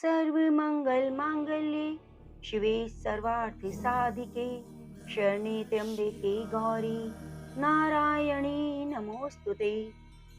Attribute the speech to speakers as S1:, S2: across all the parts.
S1: सर्वमंगल मांगल्ये शिवे सर्वार्थ साधिके शरणे त्र्यंबके गौरी नारायणी नमोस्तुते।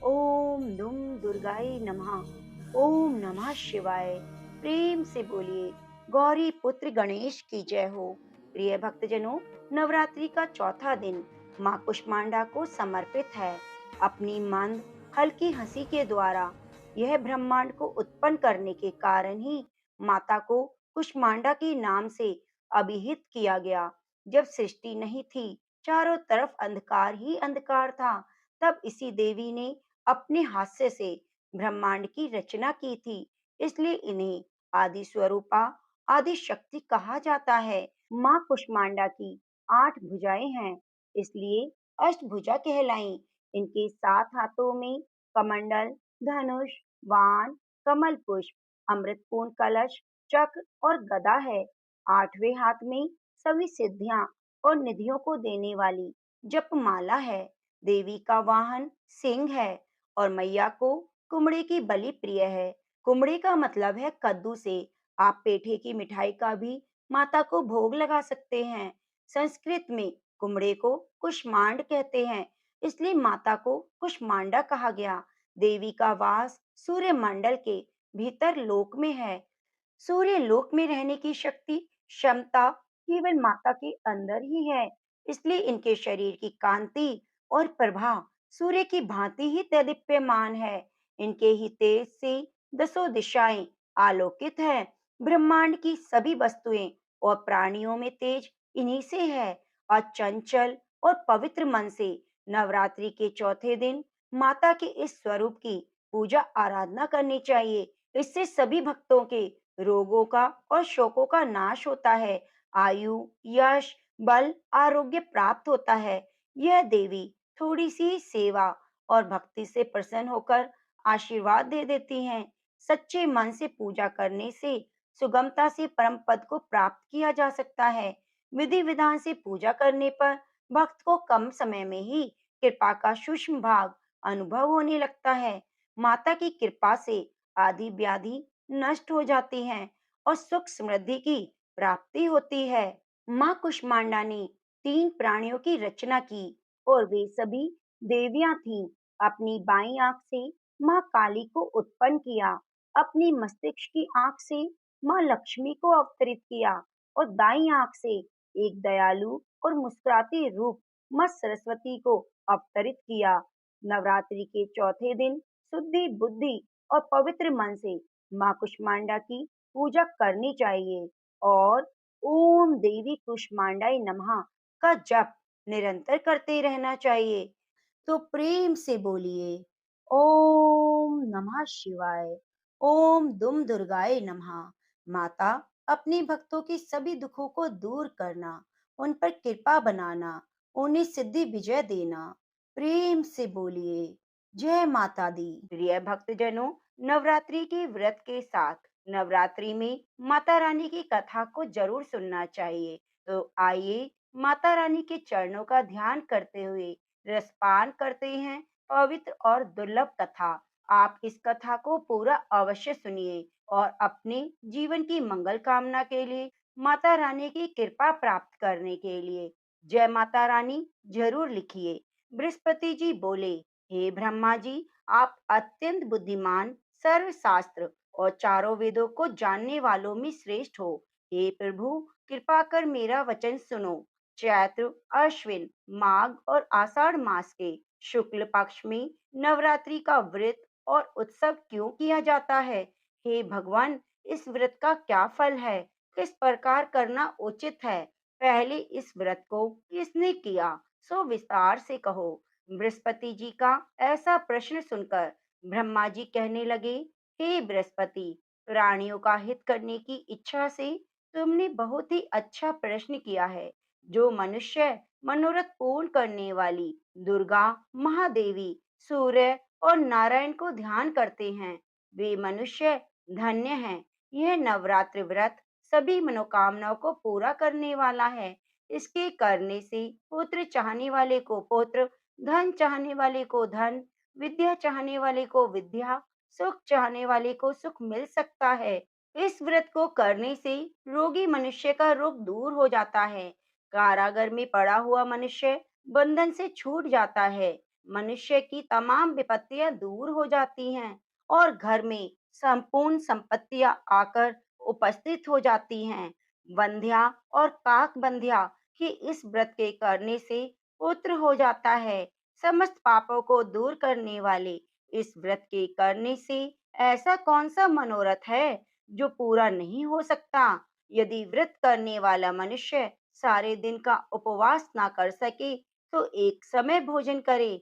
S1: ओम दुम दुर्गाय नमः। ओम नमः शिवाय। प्रेम से बोलिए गौरी पुत्र गणेश की जय हो। प्रिय भक्तजनों, नवरात्रि का चौथा दिन माँ कुष्मांडा को समर्पित है। अपनी मंद हल्की हंसी के द्वारा यह ब्रह्मांड को उत्पन्न करने के कारण ही माता को कुष्मांडा के नाम से अभिहित किया गया। जब सृष्टि नहीं थी, चारों तरफ अंधकार ही अंधकार था, तब इसी देवी ने अपने हास्य से ब्रह्मांड की रचना की थी। इसलिए इन्हें आदि स्वरूपा, आदि शक्ति कहा जाता है। माँ कुष्मांडा की 8 भुजाएं हैं, इसलिए अष्टभुजा कहलाई। इनके 7 हाथों में कमंडल, धनुष, वाण, कमल पुष्प, अमृतपूर्ण कलश, चक्र और गदा है। 8वें हाथ में सभी सिद्धियां और निधियों को देने वाली जपमाला है। देवी का वाहन सिंह है और मैया को कुमड़े की बलि प्रिय है। कुमड़े का मतलब है कद्दू से। आप पेठे की मिठाई का भी माता को भोग लगा सकते हैं। संस्कृत में कुमड़े को कुष्मांड कहते हैं, इसलिए माता को कुष्मांडा कहा गया। देवी का वास सूर्य मंडल के भीतर लोक में है। सूर्य लोक में रहने की शक्ति, क्षमता केवल माता के अंदर ही है। इसलिए इनके शरीर की कांति और प्रभा सूर्य की भांति ही देदीप्यमान है। इनके ही तेज से दसों दिशाएं आलोकित है। ब्रह्मांड की सभी वस्तुएं और प्राणियों में तेज इन्हीं से है। और चंचल और पवित्र मन से नवरात्रि के चौथे दिन माता के इस स्वरूप की पूजा आराधना करनी चाहिए। इससे सभी भक्तों के रोगों का और शोकों का नाश होता है। आयु, यश, बल, आरोग्य प्राप्त होता है। यह देवी थोड़ी सी सेवा और भक्ति से प्रसन्न होकर आशीर्वाद दे देती हैं। सच्चे मन से पूजा करने से सुगमता से परम पद को प्राप्त किया जा सकता है। विधि विधान से पूजा करने पर भक्त को कम समय में ही कृपा का सूक्ष्म भाग अनुभव होने लगता है। माता की कृपा से आदि व्याधि नष्ट हो जाती हैं और सुख समृद्धि की प्राप्ति होती है। माँ कुष्मांडा ने 3 प्राणियों की रचना की और वे सभी देवियां थीं। अपनी बाईं आंख से माँ काली को उत्पन्न किया, अपनी मस्तिष्क की आंख से माँ लक्ष्मी को अवतरित किया और दाईं आंख से एक दयालु और मुस्कुराती रूप माँ सरस्वती को अवतरित किया। नवरात्रि के चौथे दिन शुद्धि बुद्धि और पवित्र मन से माँ कुष्मांडा की पूजा करनी चाहिए और ओम देवी कुष्मांडाय नमः का जप निरंतर करते रहना चाहिए। तो प्रेम से बोलिए ओम नमः शिवाय। ओम दुम दुर्गाय नमः। माता, अपने भक्तों के सभी दुखों को दूर करना, उन पर कृपा बनाना, उन्हें सिद्धि विजय देना। प्रेम से बोलिए जय माता दी। प्रिय भक्तजनों, नवरात्रि के व्रत के साथ नवरात्रि में माता रानी की कथा को जरूर सुनना चाहिए। तो आइए माता रानी के चरणों का ध्यान करते हुए रसपान करते हैं पवित्र और दुर्लभ कथा। आप इस कथा को पूरा अवश्य सुनिए और अपने जीवन की मंगल कामना के लिए, माता रानी की कृपा प्राप्त करने के लिए जय माता रानी जरूर लिखिए। बृहस्पति जी बोले, हे ब्रह्मा जी, आप अत्यंत बुद्धिमान, सर्वशास्त्र और चारों वेदों को जानने वालों में श्रेष्ठ हो। हे प्रभु, कृपा कर मेरा वचन सुनो। चैत्र, अश्विन, माघ और आषाढ़ मास के शुक्ल पक्ष में नवरात्रि का व्रत और उत्सव क्यों किया जाता है? हे भगवान, इस व्रत का क्या फल है? किस प्रकार करना उचित है? पहले इस व्रत को किसने किया, सो विस्तार से कहो। बृहस्पति जी का ऐसा प्रश्न सुनकर ब्रह्मा जी कहने लगे, हे बृहस्पति, प्राणियों का हित करने की इच्छा से तुमने बहुत ही अच्छा प्रश्न किया है। जो मनुष्य मनोरथ पूर्ण करने वाली दुर्गा, महादेवी, सूर्य और नारायण को ध्यान करते हैं, वे मनुष्य धन्य हैं। यह नवरात्रि व्रत सभी मनोकामनाओं को पूरा करने वाला है। इसके करने से पुत्र चाहने वाले को पुत्र, धन चाहने वाले को धन, विद्या चाहने वाले को विद्या, सुख चाहने वाले को सुख मिल सकता है। इस व्रत को करने से रोगी मनुष्य का रोग दूर हो जाता है। कारागार में पड़ा हुआ मनुष्य बंधन से छूट जाता है। मनुष्य की तमाम विपत्तियां दूर हो जाती हैं और घर में संपूर्ण संपत्तियां आकर उपस्थित हो जाती हैं। बंध्या और काक बंध्या की इस व्रत के करने से पुत्र हो जाता है। समस्त पापों को दूर करने वाले इस व्रत के करने से ऐसा कौन सा मनोरथ है जो पूरा नहीं हो सकता? यदि व्रत करने वाला मनुष्य सारे दिन का उपवास ना कर सके, तो एक समय भोजन करे।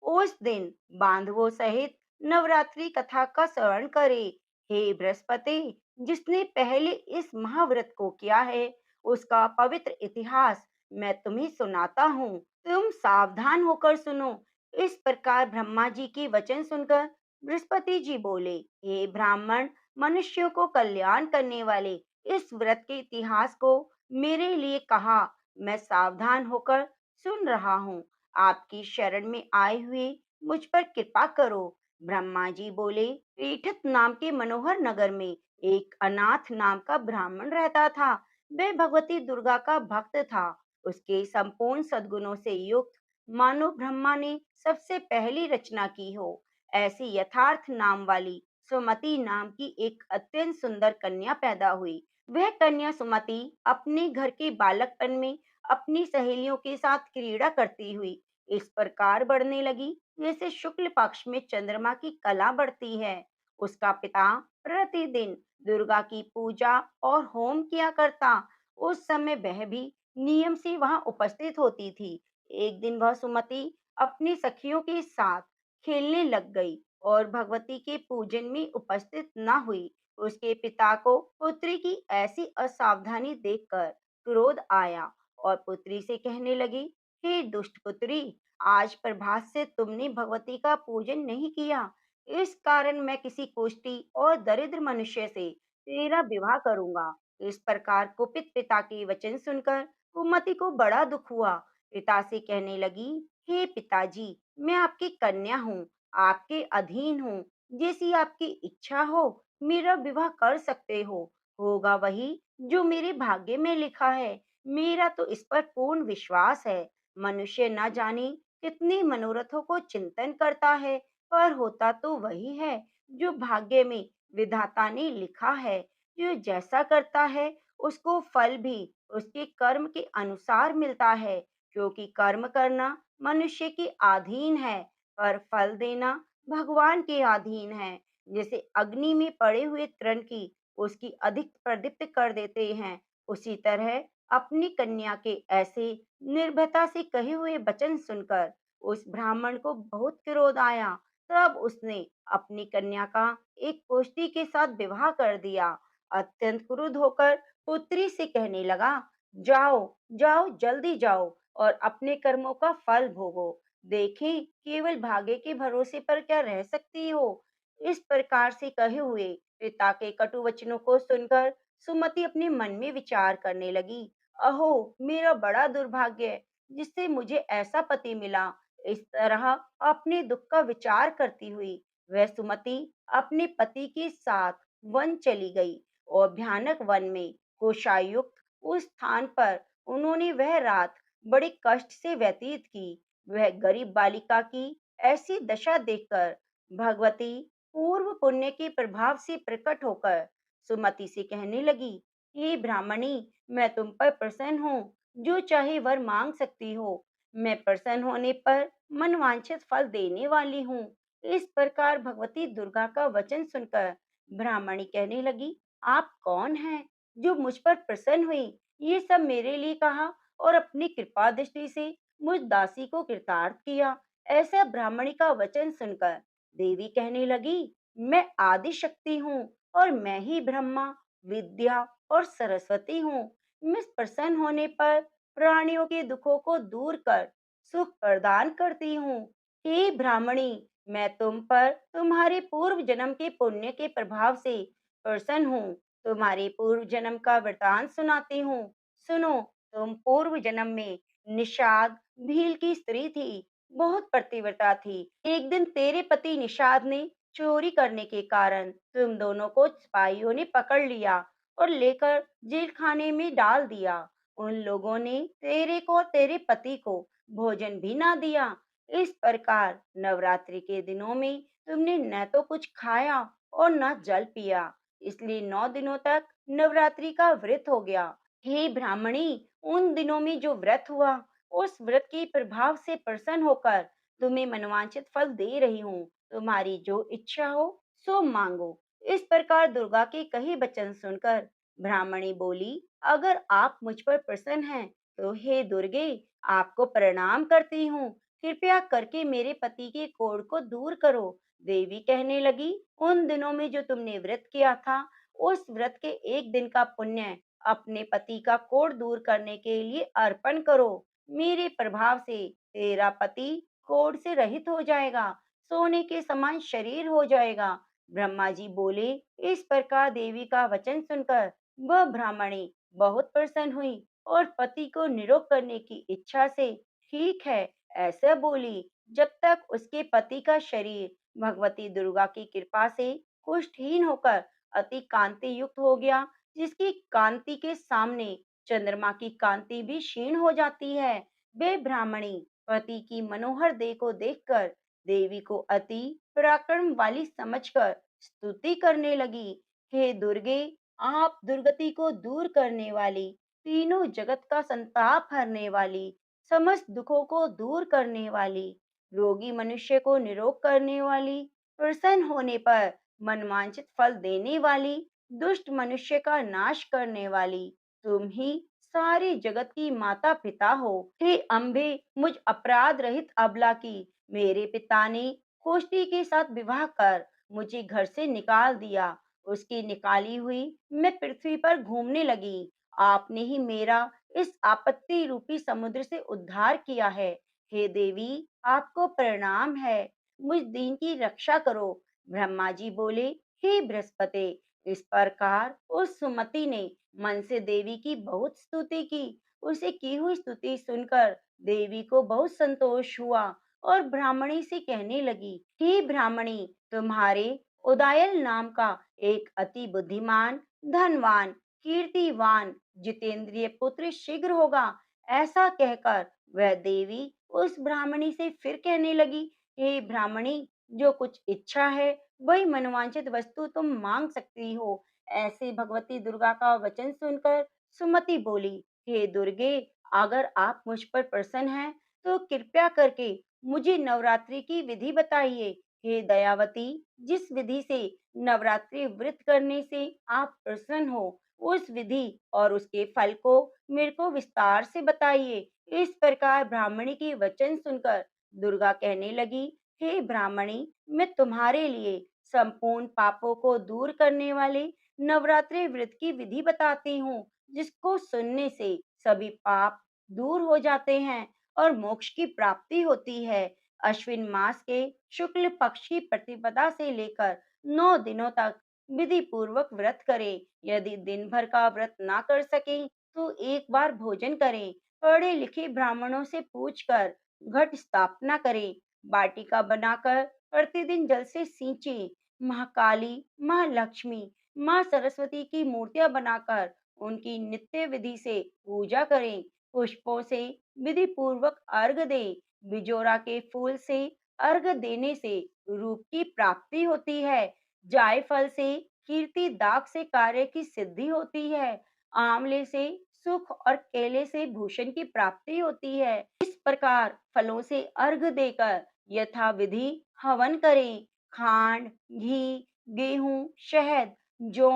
S1: उस दिन बांधवों सहित नवरात्रि कथा का श्रवण करे। हे बृहस्पति, जिसने पहले इस महाव्रत को किया है, उसका पवित्र इतिहास मैं तुम्हें सुनाता हूँ। तुम सावधान होकर सुनो। इस प्रकार ब्रह्मा जी के वचन सुनकर बृहस्पति जी बोले, हे ब्राह्मण, मनुष्यों को कल्याण करने वाले इस व्रत के इतिहास को मेरे लिए कहा। मैं सावधान होकर सुन रहा हूँ। आपकी शरण में आए हुए मुझ पर कृपा करो। ब्रह्मा जी बोले, पीठत नाम के मनोहर नगर में एक अनाथ नाम का ब्राह्मण रहता था। वह भगवती दुर्गा का भक्त था। उसके संपूर्ण सद्गुणों से युक्त मानो ब्रह्मा ने सबसे पहली रचना की हो ऐसी यथार्थ नाम वाली सुमति नाम की एक अत्यंत सुंदर कन्या पैदा हुई। वह कन्या सुमति अपने घर के बालकपन में अपनी सहेलियों के साथ क्रीड़ा करती हुई इस प्रकार बढ़ने लगी जैसे शुक्ल पक्ष में चंद्रमा की कला बढ़ती है। उसका पिता प्रतिदिन दुर्गा की पूजा और होम किया करता। उस समय वह भी नियम से वहां उपस्थित होती थी। एक दिन वह सुमति अपनी सखियों के साथ खेलने लग गई और भगवती के पूजन में उपस्थित न हुई। उसके पिता को पुत्री की ऐसी असावधानी देखकर क्रोध आया और पुत्री से कहने लगी, हे दुष्ट पुत्री, आज प्रभात से तुमने भगवती का पूजन नहीं किया। इस कारण मैं किसी कुष्टी और दरिद्र मनुष्य से तेरा विवाह करूंगा। इस प्रकार कुपित पिता के वचन सुनकर कुमति को बड़ा दुख हुआ। पिता से कहने लगी, हे पिताजी, मैं आपकी कन्या हूँ, आपके अधीन हूँ। जैसी आपकी इच्छा हो मेरा विवाह कर सकते हो। होगा वही जो मेरे भाग्य में लिखा है। मेरा तो इस पर पूर्ण विश्वास है। मनुष्य न जाने कितने मनोरथों को चिंतन करता है, पर होता तो वही है जो भाग्य में विधाता ने लिखा है। जो जैसा करता है उसको फल भी उसके कर्म के अनुसार मिलता है, क्योंकि कर्म करना मनुष्य के अधीन है, पर फल देना भगवान के अधीन है। जैसे अग्नि में पड़े हुए तृण की उसकी अधिक प्रदीप्त कर देते हैं, उसी तरह अपनी कन्या के ऐसे निर्भयता से कहे हुए वचन सुनकर उस ब्राह्मण को बहुत क्रोध आया। तब उसने अपनी कन्या का एक कोष्टी के साथ विवाह कर दिया। अत्यंत क्रुद्ध होकर पुत्री से कहने लगा, जाओ जाओ जल्दी जाओ और अपने कर्मों का फल भोगो। देखें केवल भाग्य के भरोसे पर क्या रह सकती हो। इस प्रकार से कहे हुए पिता के कटु वचनों को सुनकर सुमति अपने मन में विचार करने लगी, अहो मेरा बड़ा दुर्भाग्य है, जिससे मुझे ऐसा पति मिला। इस तरह अपने दुख का विचार करती हुई वह सुमति अपने पति के साथ वन चली गई और भयानक वन में कोषायुक्त उस स्थान पर उन्होंने वह रात बड़े कष्ट से व्यतीत की। वह गरीब बालिका की ऐसी दशा देखकर भगवती पूर्व पुण्य के प्रभाव से प्रकट होकर सुमति से कहने लगी, हे ब्राह्मणी, मैं तुम पर प्रसन्न हूँ, जो चाहे वर मांग सकती हो। मैं प्रसन्न होने पर मनवांछित फल देने वाली हूँ। इस प्रकार भगवती दुर्गा का वचन सुनकर ब्राह्मणी कहने लगी, आप कौन हैं जो मुझ पर प्रसन्न हुई? ये सब मेरे लिए कहा और अपनी कृपा दृष्टि से मुझ दासी को कृतार्थ किया। ऐसा ब्राह्मणी का वचन सुनकर देवी कहने लगी, मैं आदि शक्ति हूँ और मैं ही ब्रह्मा, विद्या और सरस्वती हूँ। मैं प्रसन्न होने पर प्राणियों के दुखों को दूर कर सुख प्रदान करती हूँ। हे ब्राह्मणी, मैं तुम पर तुम्हारे पूर्व जन्म के पुण्य के प्रभाव से प्रसन्न हूँ। तुम्हारे पूर्व जन्म का वृतांत सुनाती हूँ। सुनो, तुम पूर्व जन्म में निषाद भील की स्त्री थी, बहुत पतिव्रता थी। एक दिन तेरे पति निषाद ने चोरी करने के कारण तुम दोनों को सिपाहियों ने पकड़ लिया और लेकर जेल खाने में डाल दिया। उन लोगों ने तेरे को और तेरे पति को भोजन भी ना दिया। इस प्रकार नवरात्रि के दिनों में तुमने न तो कुछ खाया और न जल पिया, इसलिए 9 दिनों तक नवरात्रि का व्रत हो गया। हे ब्राह्मणी, उन दिनों में जो व्रत हुआ, उस व्रत के प्रभाव से प्रसन्न होकर तुम्हें मनोवांछित फल दे रही हूँ। तुम्हारी जो इच्छा हो सो मांगो। इस प्रकार दुर्गा के कहे वचन सुनकर ब्राह्मणी बोली, अगर आप मुझ पर प्रसन्न हैं, तो हे दुर्गे, आपको प्रणाम करती हूँ। कृपया करके मेरे पति के कोढ़ को दूर करो। देवी कहने लगी, उन दिनों में जो तुमने व्रत किया था, उस व्रत के एक दिन का पुण्य अपने पति का कोढ़ दूर करने के लिए अर्पण करो। मेरे प्रभाव से तेरा पति कोढ़ से रहित हो जाएगा, सोने के समान शरीर हो जाएगा। ब्रह्मा जी बोले। इस प्रकार देवी का वचन सुनकर वह ब्राह्मणी बहुत प्रसन्न हुई और पति को निरोग करने की इच्छा से ठीक है ऐसा बोली। जब तक उसके पति का शरीर भगवती दुर्गा की कृपा से कुष्ठहीन होकर अति कांति युक्त हो गया, जिसकी कांति के सामने चंद्रमा की कांति भी क्षीण हो जाती है। वे ब्राह्मणी पति की मनोहर देह को देखकर देवी को अति पराक्रम वाली समझकर स्तुति करने लगी। हे दुर्गे, आप दुर्गति को दूर करने वाली, तीनों जगत का संताप हरने वाली, समस्त दुखों को दूर करने वाली, रोगी मनुष्य को निरोग करने वाली, प्रसन्न होने पर मनवांछित फल देने वाली, दुष्ट मनुष्य का नाश करने वाली, तुम ही सारे जगत की माता पिता हो। हे अम्बे, मुझ अपराध रहित अबला की मेरे पिता ने कोष्ठी के साथ विवाह कर मुझे घर से निकाल दिया। उसकी निकाली हुई मैं पृथ्वी पर घूमने लगी। आपने ही मेरा इस आपत्ति रूपी समुद्र से उद्धार किया है। हे देवी, आपको प्रणाम है। मुझ दीन की रक्षा करो। ब्रह्मा जी बोले, हे बृहस्पति, इस प्रकार उस सुमति ने मन से देवी की बहुत स्तुति की। उसे की हुई स्तुति सुनकर देवी को बहुत संतोष हुआ और ब्राह्मणी से कहने लगी, हे ब्राह्मणी, तुम्हारे उदायल नाम का एक अति बुद्धिमान, धनवान, कीर्तिवान, जितेंद्रिय पुत्र शीघ्र होगा। ऐसा कहकर वह देवी उस ब्राह्मणी से फिर कहने लगी, हे ब्राह्मणी, जो कुछ इच्छा है वही मनोवांछित वस्तु तुम मांग सकती हो। ऐसे भगवती दुर्गा का वचन सुनकर सुमति बोली, हे दुर्गे, अगर आप मुझ पर प्रसन्न हैं, तो कृपया करके मुझे नवरात्रि की विधि बताइए। हे दयावती, जिस विधि से नवरात्रि व्रत करने से आप प्रसन्न हो, उस विधि और उसके फल को मेरे को विस्तार से बताइए। इस प्रकार ब्राह्मणी के वचन सुनकर दुर्गा कहने लगी, हे ब्राह्मणी, मैं तुम्हारे लिए संपूर्ण पापों को दूर करने वाले नवरात्रि व्रत की विधि बताती हूँ, जिसको सुनने से सभी पाप दूर हो जाते हैं और मोक्ष की प्राप्ति होती है। अश्विन मास के शुक्ल पक्ष की प्रतिपदा से लेकर 9 दिनों तक विधि पूर्वक व्रत करें। यदि दिन भर का व्रत ना कर सके, तो एक बार भोजन करें। पढ़े लिखे ब्राह्मणों से पूछकर घट स्थापना करें। वाटिका बनाकर प्रतिदिन जल से सींचे। महाकाली, महालक्ष्मी, माँ सरस्वती की मूर्तियां बनाकर उनकी नित्य विधि से पूजा करें। पुष्पों से विधि पूर्वक अर्घ दें। बिजोरा के फूल से अर्घ देने से रूप की प्राप्ति होती है। जायफल से कीर्ति दाग से कार्य की सिद्धि होती है। आंवले से सुख और केले से भूषण की प्राप्ति होती है। इस प्रकार फलों से अर्घ देकर यथा विधि हवन करें। खांड, घी, गेहूं, शहद, जौ,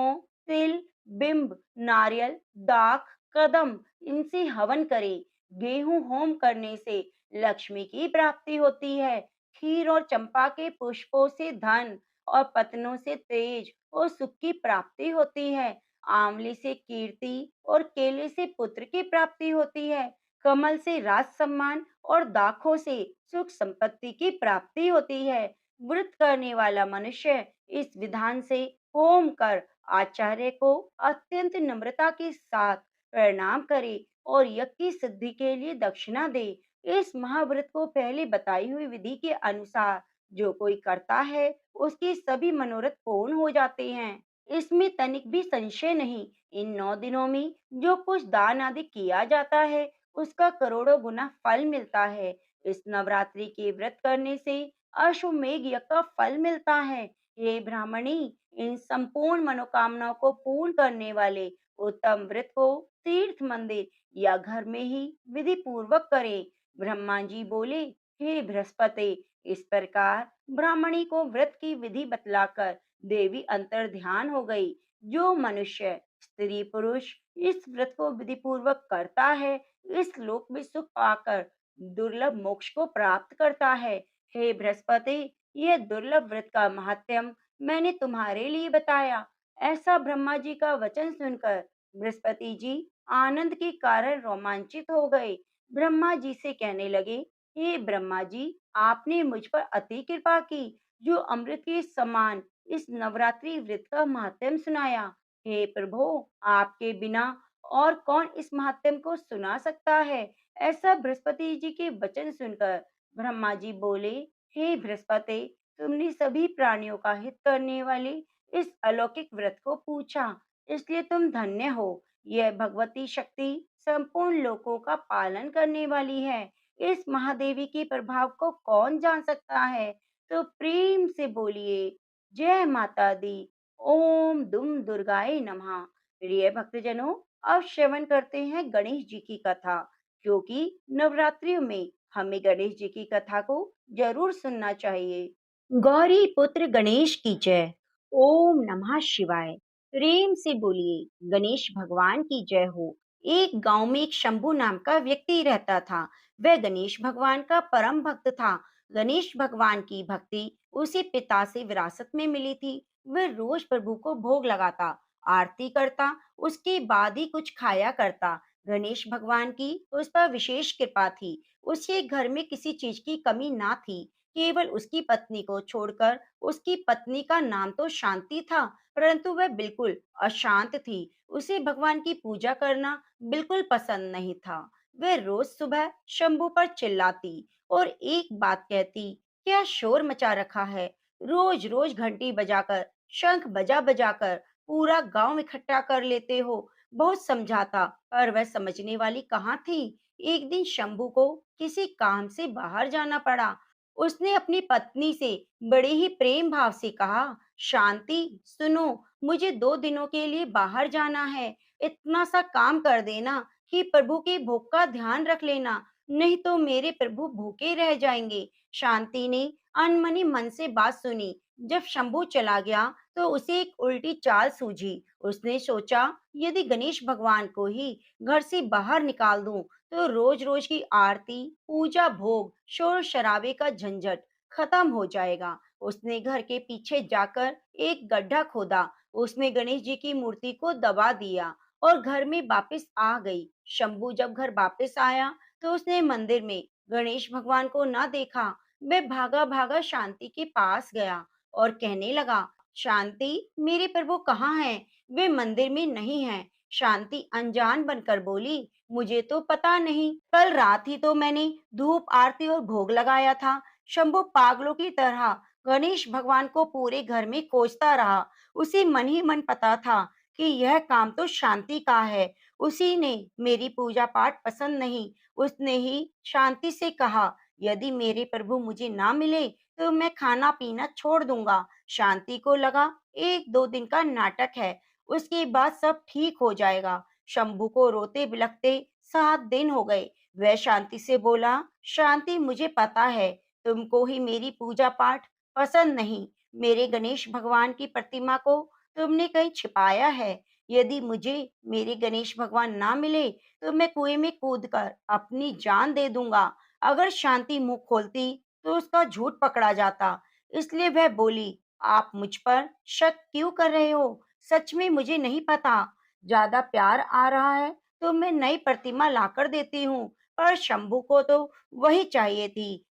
S1: तिल, बिंब, नारियल, दाख, कदम, इनसे हवन करें। गेहूं होम करने से लक्ष्मी की प्राप्ति होती है। खीर और चंपा के पुष्पों से धन और पत्नों से तेज और सुख की प्राप्ति होती है। आंवले से कीर्ति और केले से पुत्र की प्राप्ति होती है। कमल से राज सम्मान और दाखों से सुख संपत्ति की प्राप्ति होती है। व्रत करने वाला मनुष्य इस विधान से होम कर आचार्य को अत्यंत नम्रता के साथ प्रणाम करे और यज्ञ की सिद्धि के लिए दक्षिणा दे। इस महाव्रत को पहले बताई हुई विधि के अनुसार जो कोई करता है उसके सभी मनोरथ पूर्ण हो जाते हैं। इसमें तनिक भी संशय नहीं। इन 9 दिनों में जो कुछ दान आदि किया जाता है उसका करोड़ों गुना फल मिलता है। इस नवरात्रि के व्रत करने से अश्वमेध यज्ञ का फल मिलता है। हे ब्राह्मणी, इन संपूर्ण मनोकामनाओं को पूर्ण करने वाले उत्तम व्रत को तीर्थ मंदिर या घर में ही विधि पूर्वक करें। ब्रह्मा जी बोले, हे बृहस्पति, इस प्रकार ब्राह्मणी को व्रत की विधि बतलाकर देवी अंतर ध्यान हो गई। जो मनुष्य स्त्री पुरुष इस व्रत को विधि पूर्वक करता है इस लोक में सुख पाकर दुर्लभ मोक्ष को प्राप्त करता है। हे बृहस्पति, यह दुर्लभ व्रत का महात्म्य मैंने तुम्हारे लिए बताया। ऐसा ब्रह्मा जी का वचन सुनकर बृहस्पति जी आनंद के कारण रोमांचित हो गए। ब्रह्मा जी से कहने लगे, हे ब्रह्मा जी, आपने मुझ पर अति कृपा की, जो अमृत के समान इस नवरात्रि व्रत का महात्म्य सुनाया। हे प्रभु, आपके बिना और कौन इस महात्म्य को सुना सकता है। ऐसा बृहस्पति जी के वचन सुनकर ब्रह्मा जी बोले, हे बृहस्पति, तुमने सभी प्राणियों का हित करने वाले इस अलौकिक व्रत को पूछा, इसलिए तुम धन्य हो। यह भगवती शक्ति संपूर्ण लोकों का पालन करने वाली है। इस महादेवी के प्रभाव को कौन जान सकता है। तो प्रेम से बोलिए, जय माता दी। ओम दुम दुर्गाए नमः। प्रिय भक्तजनों, अब श्रवण करते हैं गणेश जी की कथा, क्योंकि नवरात्रियों में हमें गणेश जी की कथा को जरूर सुनना चाहिए। गौरी पुत्र गणेश की जय। ओम नमः शिवाय। प्रेम से बोलिए, गणेश भगवान की जय हो। एक गांव में एक शंभू नाम का व्यक्ति रहता था। वह गणेश भगवान का परम भक्त था। गणेश भगवान की भक्ति उसे पिता से विरासत में मिली थी। वह रोज प्रभु को भोग लगाता, आरती करता, उसके बाद ही कुछ खाया करता। गणेश भगवान की उस पर विशेष कृपा थी। उसके घर में किसी चीज की कमी ना थी। केवल उसकी पत्नी को छोड़कर, उसकी पत्नी का नाम तो शांति था, परंतु वह बिल्कुल अशांत थी। उसे भगवान की पूजा करना बिल्कुल पसंद नहीं था। वह रोज सुबह शंभू पर चिल्लाती और एक बात कहती, क्या शोर मचा रखा है। रोज रोज घंटी बजाकर, शंख बजा बजाकर पूरा गांव इकट्ठा कर लेते हो। बहुत समझाता, पर वह समझने वाली कहाँ थी। एक दिन शंभू को किसी काम से बाहर जाना पड़ा। उसने अपनी पत्नी से बड़े ही प्रेम भाव से कहा, शांति सुनो, मुझे 2 दिनों के लिए बाहर जाना है। इतना सा काम कर देना कि प्रभु के भोग का ध्यान रख लेना, नहीं तो मेरे प्रभु भूखे रह जाएंगे। शांति ने अनमनी मन से बात सुनी। जब शंभू चला गया तो उसे एक उल्टी चाल सूझी। उसने सोचा, यदि गणेश भगवान को ही घर से बाहर निकाल दूं तो रोज रोज की आरती, पूजा, भोग, शोर शराबे का झंझट खत्म हो जाएगा। उसने घर के पीछे जाकर एक गड्ढा खोदा, उसमें गणेश जी की मूर्ति को दबा दिया और घर में वापस आ गई। शंभू जब घर वापस आया तो उसने मंदिर में गणेश भगवान को ना देखा। वह भागा भागा शांति के पास गया और कहने लगा, शांति, मेरे प्रभु कहाँ हैं? वे मंदिर में नहीं हैं। शांति अनजान बनकर बोली, मुझे तो पता नहीं, कल रात ही तो मैंने धूप आरती और भोग लगाया था। शंभू पागलों की तरह गणेश भगवान को पूरे घर में खोजता रहा। उसे मन ही मन पता था कि यह काम तो शांति का है। उसी ने मेरी पूजा पाठ पसंद नहीं। उसने ही शांति से कहा, यदि मेरे प्रभु मुझे ना मिले तो मैं खाना पीना छोड़ दूंगा। शांति को लगा 1-2 दिन का नाटक है, उसके बाद सब ठीक हो जाएगा। शंभू को रोते बिलखते 7 दिन हो गए। वह शांति से बोला, शांति, मुझे पता है तुमको ही मेरी पूजा पाठ पसंद नहीं। मेरे गणेश भगवान की प्रतिमा को तुमने कहीं छिपाया है। यदि मुझे मेरे गणेश भगवान ना मिले तो मैं कुएं में कूदकर अपनी जान दे दूंगा। अगर शांति मुंह खोलती तो उसका झूठ पकड़ा जाता। इसलिए वह बोली, आप मुझ पर शक क्यों कर रहे हो? सच में मुझे नहीं पता। ज्यादा प्यार आ रहा है तो मैं नई प्रतिमा लाकर देती हूँ, पर शंभू को तो वही चाहिए थी।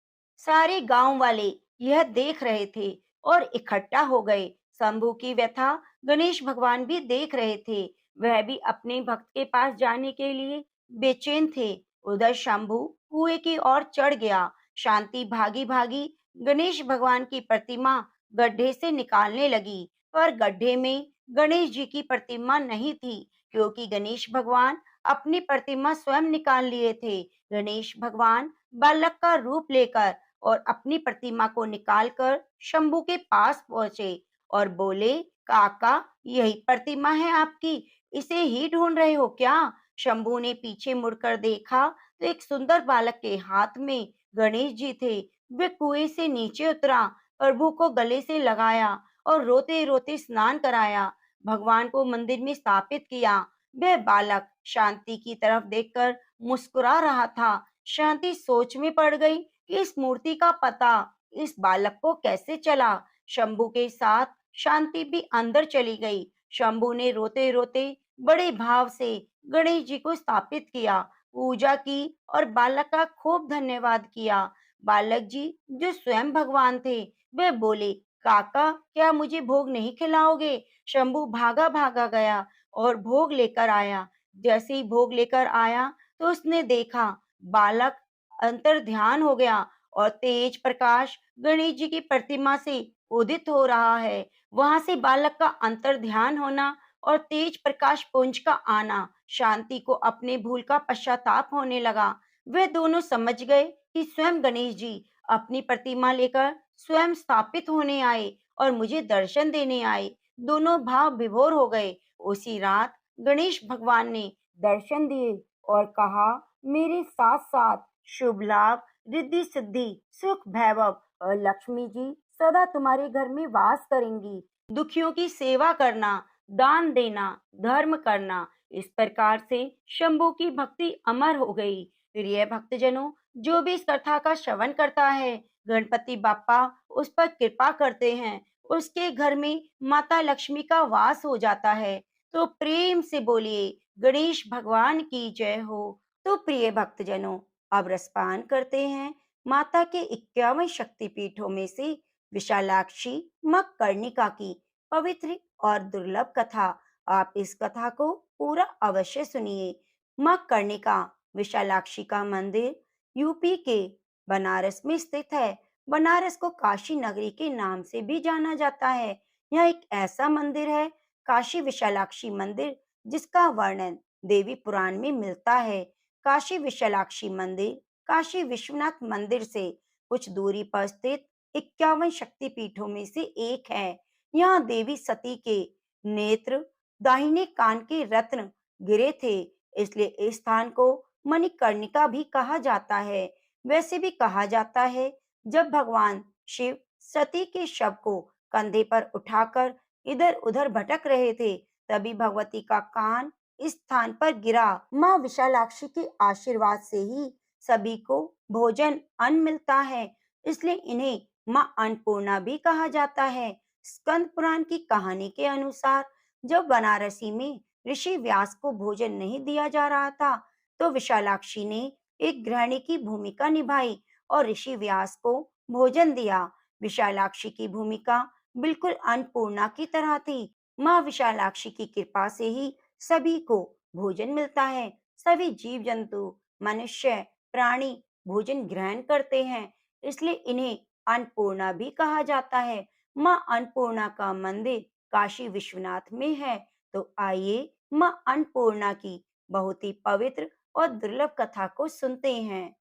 S1: सारे गांव वाले यह देख रहे थे और इकट्ठा हो गए। शंभू की व्यथा गणेश भगवान भी देख रहे थे। वह भी अपने भक्त के पास जाने के लिए बेचैन थे। उधर शंभू कुएं की ओर चढ़ गया। शांति भागी भागी गणेश भगवान की प्रतिमा गड्ढे से निकालने लगी, पर गड्ढे में गणेश जी की प्रतिमा नहीं थी, क्योंकि गणेश भगवान अपनी प्रतिमा स्वयं निकाल लिए थे। गणेश भगवान बालक का रूप लेकर और अपनी प्रतिमा को निकालकर शंभू के पास पहुंचे और बोले, काका, यही प्रतिमा है आपकी, इसे ही ढूंढ रहे हो क्या? शंभू ने पीछे मुड़कर देखा तो एक सुंदर बालक के हाथ में गणेश जी थे। वे कुएं से नीचे उतरा, प्रभु को गले से लगाया और रोते रोते स्नान कराया, भगवान को मंदिर में स्थापित किया। वह बालक शांति की तरफ देखकर मुस्कुरा रहा था। शांति सोच में पड़ गई कि इस मूर्ति का पता इस बालक को कैसे चला। शंभू के साथ शांति भी अंदर चली गई। शंभू ने रोते रोते बड़े भाव से गणेश जी को स्थापित किया, पूजा की और बालक का खूब धन्यवाद किया। बालक जी, जो स्वयं भगवान थे, वे बोले, काका, क्या मुझे भोग नहीं खिलाओगे? शंभू भागा भागा गया और भोग लेकर आया। जैसे ही भोग लेकर आया तो उसने देखा बालक अंतर ध्यान हो गया और तेज प्रकाश गणेश जी की प्रतिमा से उदित हो रहा है। वहां से बालक का अंतर ध्यान होना और तेज प्रकाश पुंज का आना शांति को अपने भूल का पश्चाताप होने लगा। वे दोनों समझ गए कि स्वयं गणेश जी अपनी प्रतिमा लेकर स्वयं स्थापित होने आए और मुझे दर्शन देने आए। दोनों भाव विभोर हो गए। उसी रात गणेश भगवान ने दर्शन दिए और कहा, मेरे साथ साथ शुभ लाभ, रिद्धि सिद्धि, सुख वैभव और लक्ष्मी जी सदा तुम्हारे घर में वास करेंगी। दुखियों की सेवा करना, दान देना, धर्म करना। इस प्रकार से शंभू की भक्ति अमर हो गई। प्रिय भक्तजनों, जो भी इस कथा का श्रवण करता है, गणपति बाप्पा उस पर कृपा करते हैं, उसके घर में माता लक्ष्मी का वास हो जाता है। तो प्रेम से बोलिए, गणेश भगवान की जय हो। तो प्रिय भक्तजनों, अब रसपान करते हैं माता के 51 शक्तिपीठों में से विशालाक्षी मां कर्णिका की पवित्र और दुर्लभ कथा। आप इस कथा को पूरा अवश्य सुनिए। मां कर्णिका विशालाक्षी का मंदिर यूपी के बनारस में स्थित है। बनारस को काशी नगरी के नाम से भी जाना जाता है। यह एक ऐसा मंदिर है, काशी विशालाक्षी मंदिर, जिसका वर्णन देवी पुराण में मिलता है। काशी विशालाक्षी मंदिर काशी विश्वनाथ मंदिर से कुछ दूरी पर स्थित 51 शक्तिपीठों में से एक है। यहाँ देवी सती के नेत्र, दाहिने कान के रत्न गिरे थे, इसलिए इस स्थान को मणिकर्णिका भी कहा जाता है। वैसे भी कहा जाता है, जब भगवान शिव सती के शव को कंधे पर उठाकर इधर उधर भटक रहे थे, तभी भगवती का कान इस स्थान पर गिरा। माँ विशालाक्षी के आशीर्वाद से ही सभी को भोजन अन्न मिलता है, इसलिए इन्हें माँ अन्नपूर्णा भी कहा जाता है। स्कंद पुराण की कहानी के अनुसार जब बनारसी में ऋषि व्यास को भोजन नहीं दिया जा रहा था, तो विशालाक्षी ने एक गृहिणी की भूमिका निभाई और ऋषि व्यास को भोजन दिया। विशालाक्षी की भूमिका बिल्कुल अन्नपूर्णा की तरह थी। माँ विशालाक्षी की कृपा से ही सभी को भोजन मिलता है। सभी जीव जंतु, मनुष्य, प्राणी भोजन ग्रहण करते हैं, इसलिए इन्हें अन्नपूर्णा भी कहा जाता है। माँ अन्नपूर्णा का मंदिर काशी विश्वनाथ में है। तो आइए माँ अन्नपूर्णा की बहुत ही पवित्र और दुर्लभ कथा को सुनते हैं।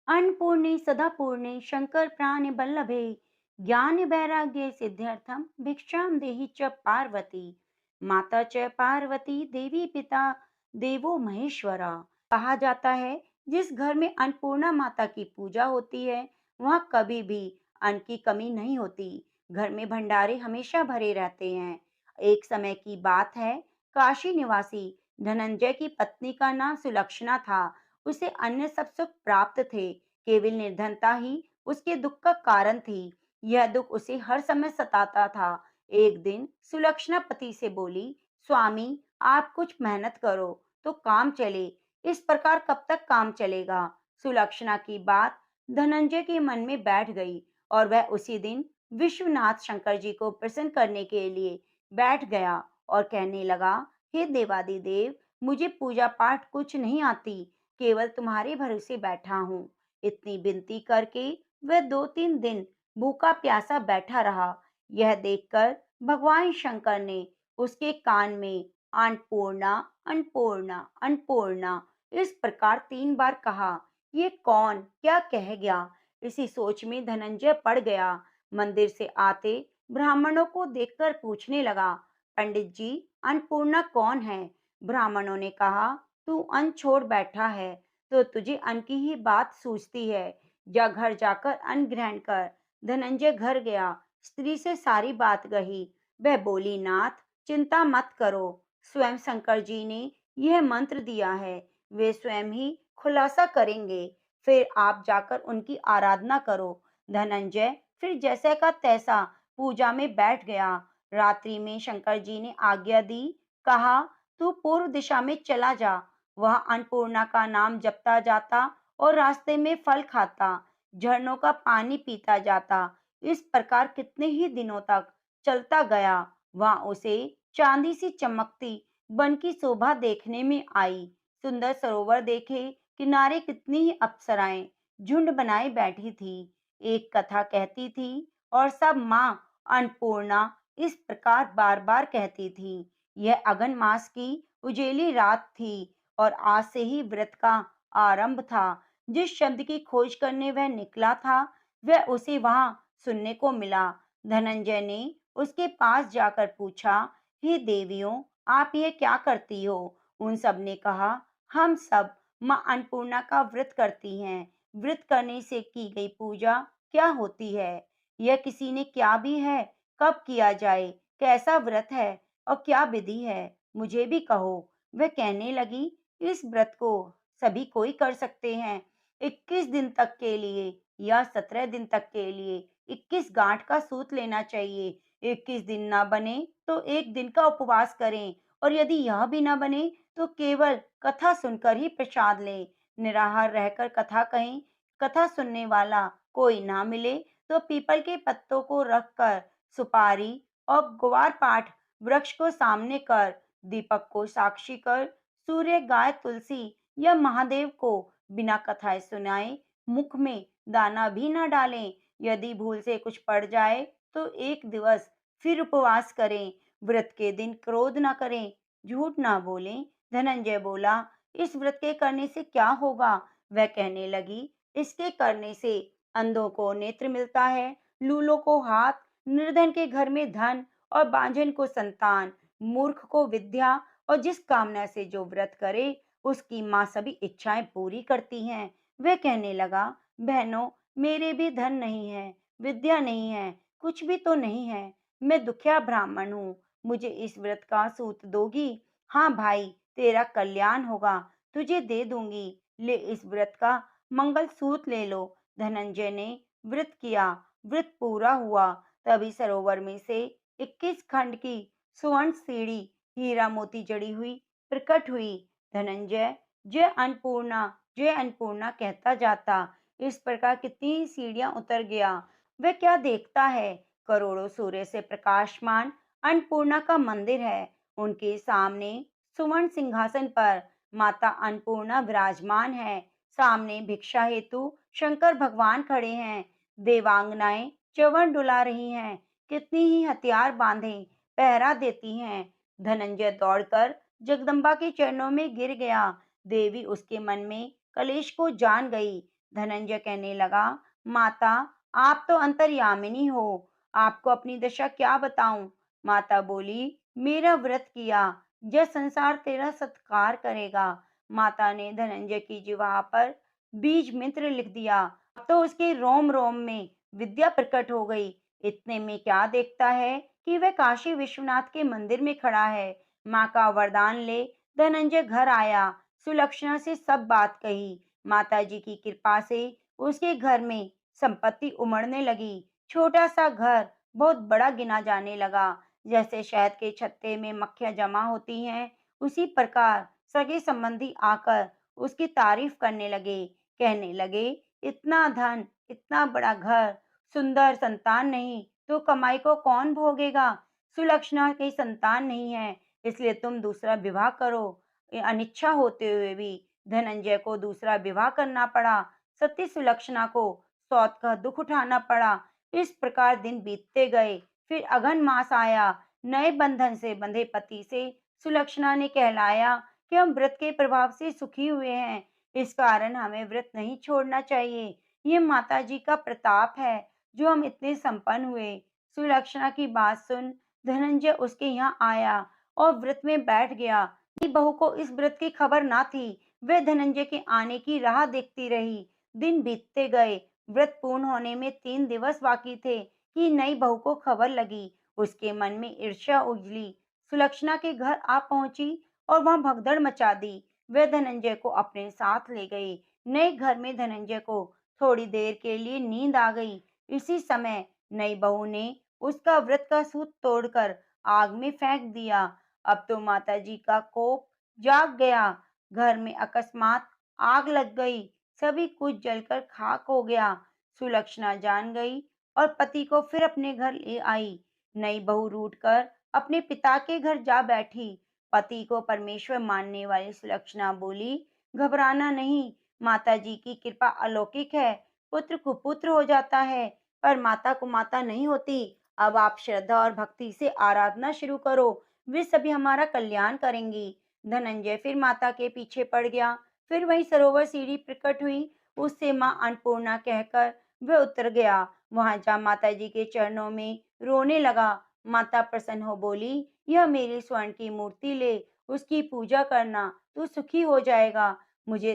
S1: अन्नपूर्णे सदा पूर्णे शंकर प्राण बल्लभे ज्ञान वैराग्य सिद्ध्यर्थम भिक्षां देहि च पार्वती। माता च पार्वती देवी पिता देवो महेश्वरा। कहा जाता है, जिस घर में अन्नपूर्णा माता की पूजा होती है, वहां कभी भी अन्न की कमी नहीं होती। घर में भंडारे हमेशा भरे रहते हैं। एक समय की बात है, काशी निवासी धनंजय की पत्नी का नाम सुलक्षणा था। उसे अन्य सब सुख प्राप्त थे, केवल निर्धनता ही उसके दुख का कारण थी। यह दुख उसे हर समय सताता था। एक दिन सुलक्षणा पति से बोली, स्वामी, आप कुछ मेहनत करो तो काम चले, इस प्रकार कब तक काम चलेगा? सुलक्षणा की बात धनंजय के मन में बैठ गई और वह उसी दिन विश्वनाथ शंकर जी को प्रसन्न करने के लिए बैठ गया और कहने लगा, हे देवादिदेव, मुझे पूजा पाठ कुछ नहीं आती, केवल तुम्हारे भरोसे बैठा हूँ। इतनी विनती करके वह 2-3 दिन भूखा प्यासा बैठा रहा। यह देखकर भगवान शंकर ने उसके कान में अन्नपूर्णा, अन्नपूर्णा, अन्नपूर्णा इस प्रकार 3 बार कहा। ये कौन क्या कह गया? इसी सोच में धनंजय पड़ गया। मंदिर से आते ब्राह्मणों को देखकर पूछने लगा, पंडित जी, अन्नपूर्णा कौन है? ब्राह्मणों ने कहा, तू अन्न छोड़ बैठा है तो तुझे अन्न की ही बात सूझती है। जा घर जाकर अन्न ग्रहण कर। धनंजय घर गया, स्त्री से सारी बात कही। वह बोली, नाथ चिंता मत करो, स्वयं शंकर जी ने यह मंत्र दिया है, वे स्वयं ही खुलासा करेंगे, फिर आप जाकर उनकी आराधना करो। धनंजय फिर जैसे का तैसा पूजा में बैठ गया। रात्रि में शंकर जी ने आज्ञा दी, कहा, तू पूर्व दिशा में चला जा। वह अन्नपूर्णा का नाम जपता जाता और रास्ते में फल खाता, झरनों का पानी पीता जाता। इस प्रकार कितने ही दिनों तक चलता गया। वहां उसे चांदी सी चमकती वन की शोभा देखने में आई। सुंदर सरोवर देखे, किनारे कितनी ही अप्सराएं झुंड बनाए बैठी थी। एक कथा कहती थी और सब माँ अन्नपूर्णा इस प्रकार बार बार कहती थी। यह अगन मास की उजेली रात थी और आज से ही व्रत का आरंभ था। जिस शब्द की खोज करने वह निकला था, वह उसे वहां सुनने को मिला। धनंजय ने उसके पास जाकर पूछा, हे देवियों, आप ये क्या करती हो? उन सब ने कहा, हम सब माँ अन्नपूर्णा का व्रत करती हैं। व्रत करने से की गई पूजा क्या होती है? यह किसी ने क्या भी है? कब किया जाए? कैसा व्रत है और क्या विधि है? मुझे भी कहो। वह कहने लगी, इस व्रत को सभी कोई कर सकते हैं। 21 दिन तक के लिए या 17 दिन तक के लिए 21 गांठ का सूत लेना चाहिए। 21 दिन ना बने तो एक दिन का उपवास करें, और यदि यह भी ना बने तो केवल कथा सुनकर ही प्रसाद लें। निराहार रहकर कथा कहें। कथा सुनने वाला कोई ना मिले तो पीपल के पत्तों को रखकर, सुपारी और ग्वार पाठ वृक्ष को सामने कर, दीपक को साक्षी कर, सूर्य, गाय, तुलसी या महादेव को बिना कथाएं सुनाए मुख में दाना भी न डालें। यदि भूल से कुछ पड़ जाए तो एक दिवस फिर उपवास करें। व्रत के दिन क्रोध न करें, झूठ ना बोलें। धनंजय बोला, इस व्रत के करने से क्या होगा? वह कहने लगी, इसके करने से अंधों को नेत्र मिलता है, लूलों को हाथ, निर्धन के घर में धन और बांझन को संतान, मूर्ख को विद्या, और जिस कामना से जो व्रत करे उसकी माँ सभी इच्छाएं पूरी करती हैं। वह कहने लगा, बहनों, मेरे भी धन नहीं है, विद्या नहीं है, कुछ भी तो नहीं है। मैं दुखिया ब्राह्मण हूँ, मुझे इस व्रत का सूत दोगी? हाँ भाई, तेरा कल्याण होगा, तुझे दे दूंगी। ले इस व्रत का मंगल सूत ले लो। धनंजय ने व्रत किया। व्रत पूरा हुआ। तभी सरोवर में से 21 खंड की स्वर्ण सीढ़ी हीरा मोती जड़ी हुई प्रकट हुई। धनंजय जय अन्नपूर्णा, जय अन्नपूर्णा कहता जाता। इस प्रकार कितनी सीढ़ियां उतर गया। वह क्या देखता है? करोड़ों सूर्य से प्रकाशमान अन्नपूर्णा का मंदिर है। उनके सामने सुवर्ण सिंहासन पर माता अन्नपूर्णा विराजमान है। सामने भिक्षा हेतु शंकर भगवान खड़े हैं। देवांगनाएं च्यवन डुला रही हैं। कितनी ही हथियार बांधे पहरा देती हैं। धनंजय दौड़कर जगदम्बा के चरणों में गिर गया। देवी उसके मन में कलेश को जान गई। धनंजय कहने लगा, माता, आप तो अंतर्यामिनी हो, आपको अपनी दशा क्या बताऊं? माता बोली, मेरा व्रत किया, यह संसार तेरा सत्कार करेगा। माता ने धनंजय की जिह्वा पर बीज मंत्र लिख दिया। अब तो उसके रोम रोम में विद्या प्रकट हो गई। इतने में क्या देखता है कि वह काशी विश्वनाथ के मंदिर में खड़ा है। माँ का वरदान ले धनंजय घर आया। सुलक्षणा से सब बात कही। माता जी की कृपा से उसके घर में संपत्ति उमड़ने लगी। छोटा सा घर बहुत बड़ा गिना जाने लगा। जैसे शहद के छत्ते में मक्खियां जमा होती हैं, उसी प्रकार सगे संबंधी आकर उसकी तारीफ करने लगे। कहने लगे, इतना धन, इतना बड़ा घर, सुंदर संतान नहीं तो कमाई को कौन भोगेगा? सुलक्षणा की संतान नहीं है, इसलिए तुम दूसरा विवाह करो। अनिच्छा होते हुए भी धनंजय को दूसरा विवाह करना पड़ा। सती सुलक्षणा को सौत का दुख उठाना पड़ा। इस प्रकार दिन बीतते गए। फिर अघन मास आया। नए बंधन से बंधे पति से सुलक्षणा ने कहलाया कि हम व्रत के प्रभाव से सुखी हुए हैं, इस कारण हमें व्रत नहीं छोड़ना चाहिए। ये माता जी का प्रताप है जो हम इतने संपन्न हुए। सुलक्षणा की बात सुन धनंजय उसके यहाँ आया और व्रत में बैठ गया। नई बहू को इस व्रत की खबर ना थी। वह धनंजय के आने की राह देखती रही। दिन बीतते गए। व्रत पूर्ण होने में 3 दिवस बाकी थे कि नई बहू को खबर लगी। उसके मन में ईर्ष्या उगली। सुलक्षणा के घर आ पहुंची और वहां भगदड़ मचा दी। वह धनंजय को अपने साथ ले गई। नए घर में धनंजय को थोड़ी देर के लिए नींद आ गई। इसी समय नई बहू ने उसका व्रत का सूत तोड़कर आग में फेंक दिया। अब तो माता जी का कोप जाग गया। घर में अकस्मात आग लग गई। सभी कुछ जलकर खाक हो गया। सुलक्षणा जान गई और पति को फिर अपने घर ले आई। नई बहू रूठकर अपने पिता के घर जा बैठी। पति को परमेश्वर मानने वाली सुलक्षणा बोली, घबराना नहीं, माता जी की कृपा अलौकिक है। पुत्र कुपुत्र हो जाता है पर माता कुमाता नहीं होती। अब आप श्रद्धा और भक्ति से आराधना शुरू करो, वे सभी हमारा कल्याण करेंगी। धनंजय फिर माता के पीछे पड़ गया। फिर वही सरोवर सीढ़ी प्रकट हुई। उससे माँ अन्नपूर्णा कहकर वह उतर गया। वहां जा माता जी के चरणों में रोने लगा। माता प्रसन्न हो बोली, यह मेरी स्वर्ण की मूर्ति ले, उसकी पूजा करना, तू सुखी हो जाएगा। मुझे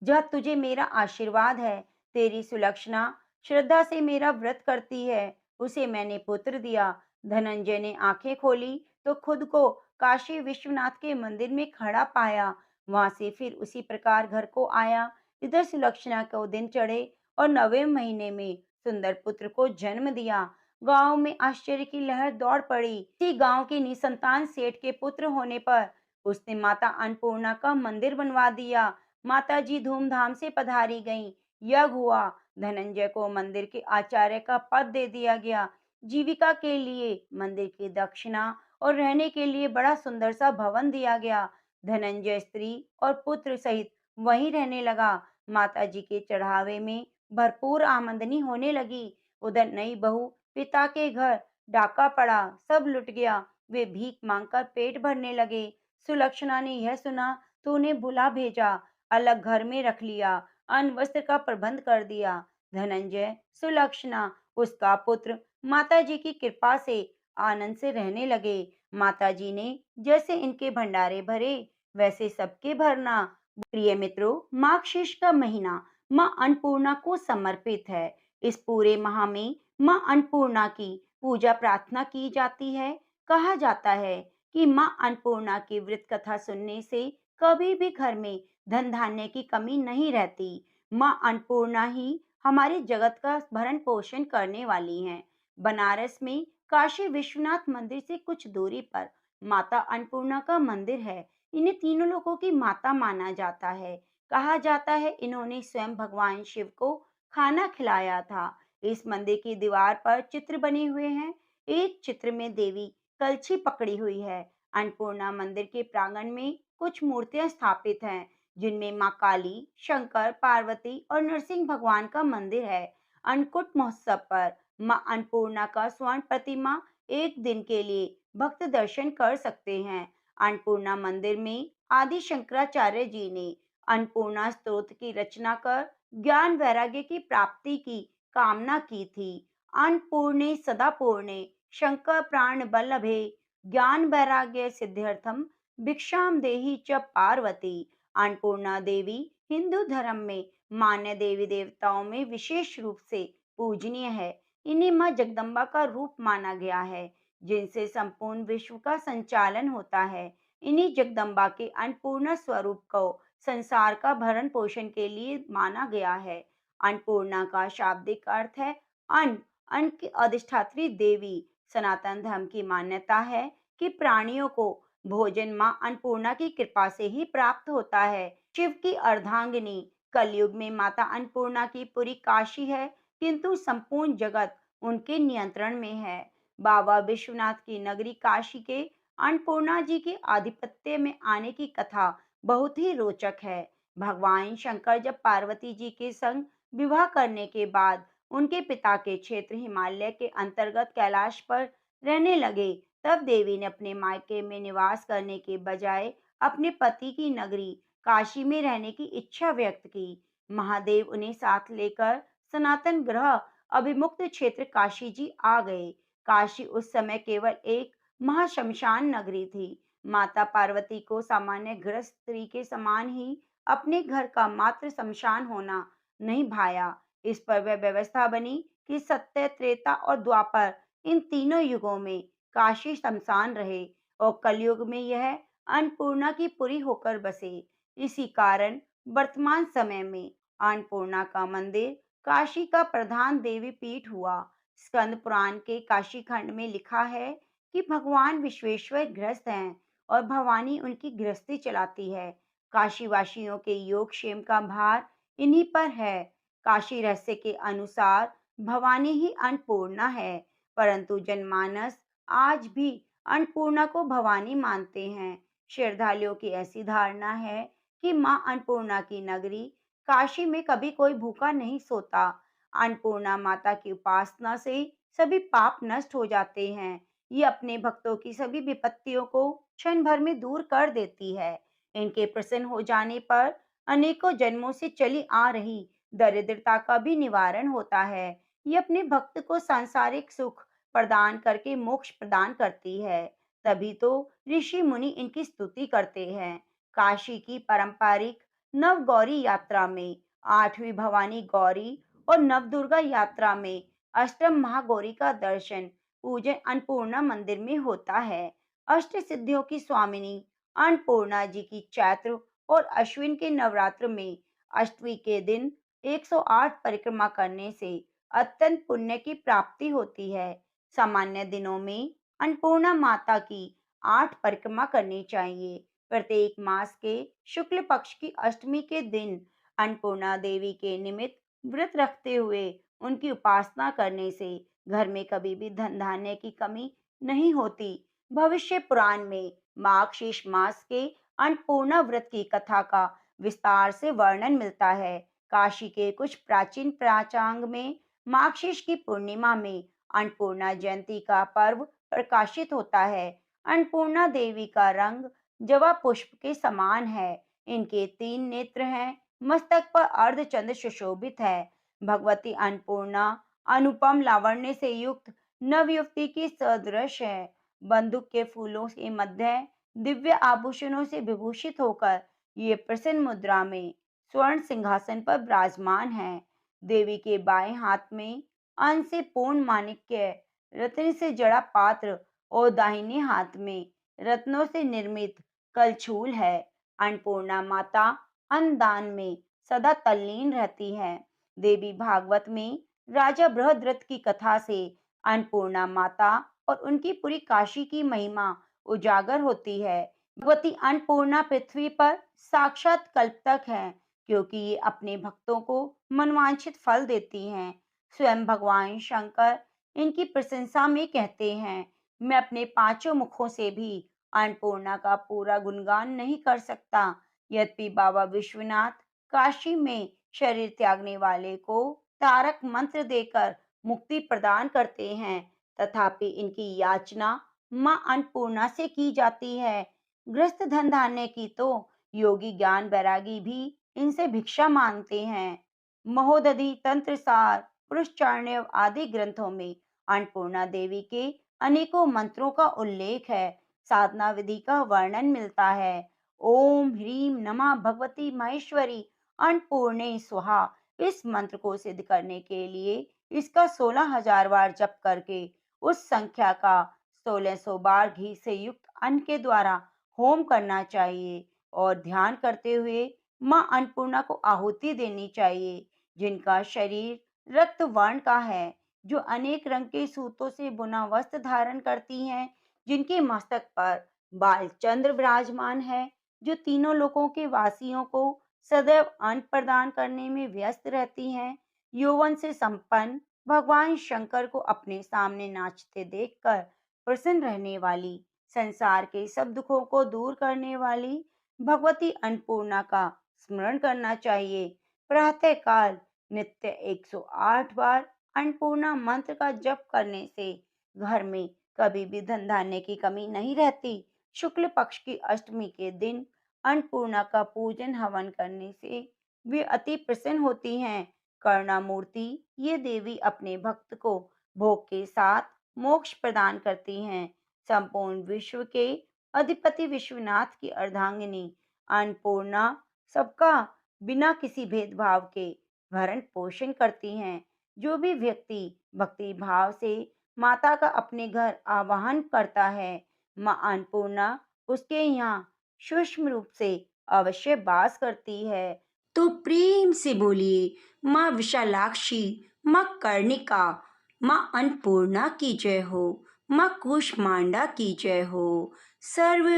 S1: यह तुझे मेरा आशीर्वाद है। तेरी सुलक्षणा श्रद्धा से मेरा व्रत करती है, उसे मैंने पुत्र दिया। धनंजय ने आंखें खोली तो खुद को काशी विश्वनाथ के मंदिर में खड़ा पाया। वहां से फिर उसी प्रकार घर को आया। इधर सुलक्षणा को दिन चढ़े और 9वें महीने में सुंदर पुत्र को जन्म दिया। गांव में आश्चर्य की लहर दौड़ पड़ी। इसी गांव के निसंतान सेठ के पुत्र होने पर उसने माता अन्नपूर्णा का मंदिर बनवा दिया। माता जी धूमधाम से पधारी गईं। यज्ञ हुआ। धनंजय को मंदिर के आचार्य का पद दे दिया गया। जीविका के लिए मंदिर की दक्षिणा और रहने के लिए बड़ा सुंदर सा भवन दिया गया। धनंजय स्त्री और पुत्र सहित वहीं रहने लगा। माता जी के चढ़ावे में भरपूर आमदनी होने लगी। उधर नई बहू पिता के घर डाका पड़ा, सब लुट गया। वे भीख मांगकर पेट भरने लगे। सुलक्षणा ने यह सुना तो उन्हें बुला भेजा, अलग घर में रख लिया, अन्न वस्त्र का प्रबंध कर दिया। धनंजय, सुलक्षणा, उसका पुत्र माता जी की कृपा से आनंद से रहने लगे। माता जी ने जैसे इनके भंडारे भरे वैसे सबके भरना। प्रिय मित्रों, माघ शीर्ष का महीना माँ अन्नपूर्णा को समर्पित है। इस पूरे माह में माँ अन्नपूर्णा की पूजा प्रार्थना की जाती है। कहा जाता है कि माँ अन्नपूर्णा की व्रत कथा सुनने से कभी भी घर में धन धान्य की कमी नहीं रहती। माँ अन्नपूर्णा ही हमारे जगत का भरण पोषण करने वाली हैं। बनारस में काशी विश्वनाथ मंदिर से कुछ दूरी पर माता अन्नपूर्णा का मंदिर है। इन्हें तीनों लोगों की माता माना जाता है। कहा जाता है इन्होंने स्वयं भगवान शिव को खाना खिलाया था। इस मंदिर की दीवार पर चित्र बने हुए हैं। एक चित्र में देवी कलछी पकड़ी हुई है। अन्नपूर्णा मंदिर के प्रांगण में कुछ मूर्तियां स्थापित हैं, जिनमें मां काली, शंकर, पार्वती और नरसिंह भगवान का मंदिर है। अन्नकूट महोत्सव पर मां अन्नपूर्णा का स्वर्ण प्रतिमा एक दिन के लिए भक्त दर्शन कर सकते हैं। अन्नपूर्णा मंदिर में आदि शंकराचार्य जी ने अन्नपूर्णा स्तोत्र की रचना कर ज्ञान वैराग्य की प्राप्ति की कामना की थी। अन्नपूर्णे सदा पूर्णे शंकर प्राण बल्लभे ज्ञान वैराग्य सिद्ध्यर्थम भिक्षाम देहि च पार्वती। अन्नपूर्णा देवी हिंदू धर्म में मान्य देवी देवताओं में विशेष रूप से पूजनीय है। इन्हें मां जगदम्बा का रूप माना गया है, जिनसे संपूर्ण विश्व का संचालन होता है। इन्हीं जगदम्बा के अन्नपूर्णा स्वरूप को संसार का भरण पोषण के लिए माना गया है। अन्नपूर्णा का शाब्दिक अर्थ है अन्न। अन्न की अधिष्ठात्री देवी। सनातन धर्म की मान्यता है कि प्राणियों को भोजन मां अन्नपूर्णा की कृपा से ही प्राप्त होता है। शिव की अर्धांगिनी। कलयुग में माता अन्नपूर्णा की पूरी काशी है, किंतु संपूर्ण जगत उनके नियंत्रण में है। बाबा विश्वनाथ की नगरी काशी के अन्नपूर्णा जी के आधिपत्य में आने की कथा बहुत ही रोचक है। भगवान शंकर जब पार्वती जी के संग विवाह करने के बाद उनके पिता के क्षेत्र हिमालय के अंतर्गत कैलाश पर रहने लगे, तब देवी ने अपने मायके में निवास करने के बजाय अपने पति की नगरी काशी में रहने की इच्छा व्यक्त की। महादेव उन्हें साथ लेकर सनातन ग्रह अभिमुक्त क्षेत्र काशी जी आ गए। काशी उस समय केवल एक महाशमशान नगरी थी। माता पार्वती को सामान्य गृहस्थ स्त्री के समान ही अपने घर का मात्र शमशान होना नहीं भाया। इस पर वह व्यवस्था बनी कि सत्य, त्रेता और द्वापर, इन तीनों युगों में काशी शमशान रहे और कलयुग में यह अन्नपूर्णा की पुरी होकर बसे। इसी कारण वर्तमान समय में अन्नपूर्णा का मंदिर काशी का प्रधान देवी पीठ हुआ। स्कंद पुराण के काशी खंड में लिखा है कि भगवान विश्वेश्वर गृहस्थ हैं और भवानी उनकी गृहस्थी चलाती है। काशी वासियों के योगक्षेम का भार इन्हीं पर है। काशी रहस्य के अनुसार भवानी ही अन्नपूर्णा है, परंतु जनमानस आज भी अन्नपूर्णा को भवानी मानते हैं। श्रद्धालुओं की ऐसी धारणा है कि मां अन्नपूर्णा की नगरी काशी में कभी कोई भूखा नहीं सोता। अन्नपूर्णा माता की उपासना से सभी पाप नष्ट हो जाते हैं। ये अपने भक्तों की सभी विपत्तियों को क्षण भर में दूर कर देती है। इनके प्रसन्न हो जाने पर अनेकों जन्मों से चली आ रही दरिद्रता का भी निवारण होता है। ये अपने भक्त को सांसारिक सुख प्रदान करके मोक्ष प्रदान करती है। तभी तो ऋषि मुनि इनकी स्तुति करते हैं। काशी की पारंपरिक नवगौरी यात्रा में आठवीं भवानी गौरी और नवदुर्गा यात्रा में अष्टम महागौरी का दर्शन पूजन अन्नपूर्णा मंदिर में होता है। अष्ट सिद्धियों की स्वामिनी अन्नपूर्णा जी की चैत्र और अश्विन के नवरात्र में अष्टमी के दिन 108 परिक्रमा करने से अत्यंत पुण्य की प्राप्ति होती है। सामान्य दिनों में अन्नपूर्णा माता की 8 परिक्रमा करनी चाहिए। प्रत्येक मास के शुक्ल पक्ष की अष्टमी के दिन अन्नपूर्णा देवी के निमित्त व्रत रखते हुए उनकी उपासना करने से घर में कभी भी धन धान्य की कमी नहीं होती। भविष्य पुराण में मार्गशीर्ष मास के अन्नपूर्णा व्रत की कथा का विस्तार से वर्णन मिलता है। काशी के कुछ प्राचीन प्राचांग में मार्गशीर्ष की पूर्णिमा में अन्नपूर्णा जयंती का पर्व प्रकाशित होता है। अन्नपूर्णा देवी का रंग जवा पुष्प के समान है। इनके 3 नेत्र हैं। मस्तक पर अर्धचंद्र सुशोभित है। भगवती अन्नपूर्णा अनुपम लावण्य से युक्त नवयुवती की सदृश है। बंदूक के फूलों के मध्य दिव्य आभूषणों से विभूषित होकर ये प्रसन्न मुद्रा में स्वर्ण सिंहासन पर विराजमान है। देवी के बाएं हाथ में अन्न से पूर्ण माणिक्य रत्न से जड़ा पात्र और दाहिने हाथ में रत्नों से निर्मित कलछूल है। अन्नपूर्णा माता अन्नदान में सदा तल्लीन रहती है। देवी भागवत में राजा बृहद्रथ की कथा से अन्नपूर्णा माता और उनकी पूरी काशी की महिमा उजागर होती है। भगवती अन्नपूर्णा पृथ्वी पर साक्षात कल्पतक है, क्योंकि ये अपने भक्तों को मनवांछित फल देती हैं। स्वयं भगवान शंकर इनकी प्रशंसा में कहते हैं, मैं अपने पांचों मुखों से भी अन्नपूर्णा का पूरा गुणगान नहीं कर सकता। यद्यपि बाबा विश्वनाथ काशी में शरीर त्यागने वाले को तारक मंत्र देकर मुक्ति प्रदान करते हैं, तथापि इनकी याचना मां अन्नपूर्णा से की जाती है। गृहस्थ धन धान्य की तो योगी ज्ञान वैरागी भी इनसे भिक्षा मांगते हैं। महोदधि, तंत्रसार, पुरुषचार्ण्य आदि ग्रंथों में अन्नपूर्णा देवी के अनेकों मंत्रों का उल्लेख है। साधना विधि का वर्णन मिलता है। ओम ह्रीम नमः भगवती महेश्वरी अन्नपूर्णे स्वाहा। इस मंत्र को सिद्ध करने के लिए इसका 16,000 बार जप करके उस संख्या का 1600 बार घी से युक्त अन्न के द्वारा होम करना चाहिए और ध्यान करते हुए मां अन्नपूर्णा को आहुति देनी चाहिए। जिनका शरीर रक्त वर्ण का है, जो अनेक रंग के सूतों से बुना वस्त्र धारण करती हैं, जिनके मस्तक पर बालचंद्र विराजमान है, जो तीनों लोकों के वासियों को सदैव अन्न प्रदान करने में व्यस्त रहती हैं, यौवन से संपन्न भगवान शंकर को अपने सामने नाचते देखकर प्रसन्न रहने वाली, संसार के सब दुखों को दूर करने वाली भगवती अन्नपूर्णा का स्मरण करना चाहिए। प्रातः काल नित्य 108 बार अन्नपूर्णा मंत्र का जप करने से घर में कभी भी धन धान्य की कमी नहीं रहती। शुक्ल पक्ष की अष्टमी के दिन अन्नपूर्णा का पूजन हवन करने से वे अति प्रसन्न होती हैं। करुणामूर्ति ये देवी अपने भक्त को भोग के साथ मोक्ष प्रदान करती हैं। संपूर्ण विश्व के अधिपति विश्वनाथ की अर्धांगिनी अन्नपूर्णा सबका बिना किसी भेदभाव के भरण पोषण करती हैं। जो भी व्यक्ति भक्ति भाव से माता का अपने घर आवाहन करता है, माँ अन्नपूर्णा उसके यहाँ सूक्ष्म रूप से अवश्य वास करती है। तो प्रेम से बोलिए, माँ विशालाक्षी, माँ कर्णिका, माँ अन्नपूर्णा की जय हो, माँ कूष्मांडा की जय हो। सर्व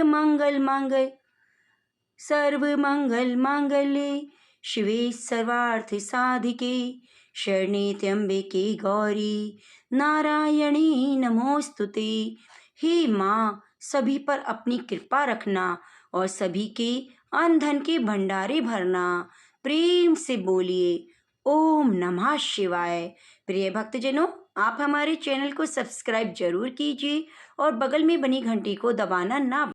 S1: मंगल मांगल्ये शिवे सर्वार्थ साधिके शरणे त्र्यंबके गौरी नारायणी नमोस्तुते। हे माँ, सभी पर अपनी कृपा रखना और सभी के अन्न धन के भंडारे भरना। प्रेम से बोलिए, ओम नमः शिवाय। प्रिय भक्तजनों, आप हमारे चैनल को सब्सक्राइब जरूर कीजिए और बगल में बनी घंटी को दबाना ना